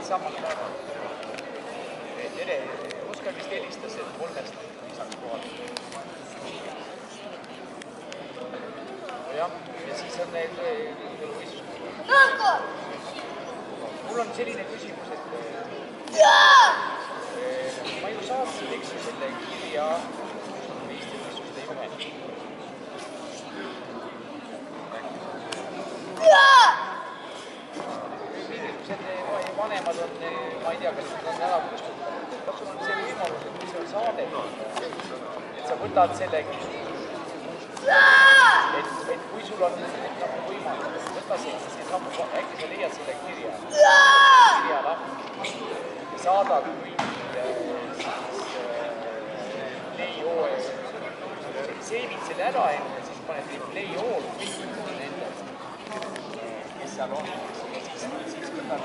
samad päevad. Tere, Oskar vist helistas, et 3-st lisaks kohal. Jah, ja siis on need võistlus. Mul on selline küsimus, et ma ju saatsin, eks ju, selle kirja meistrivõistluste juhe. Vanemad on, ma ei tea, kas need on ära kustutanud. Kas sul on see võimalus, et kui see on saadetud, et sa võtad selle, et kui sul on võimalus, võta see sammu, äkki sa leiad selle kirja lahti ja saadad play all, seivid selle ära enne, siis paned play all nendele, kes seal on, ja siis võtad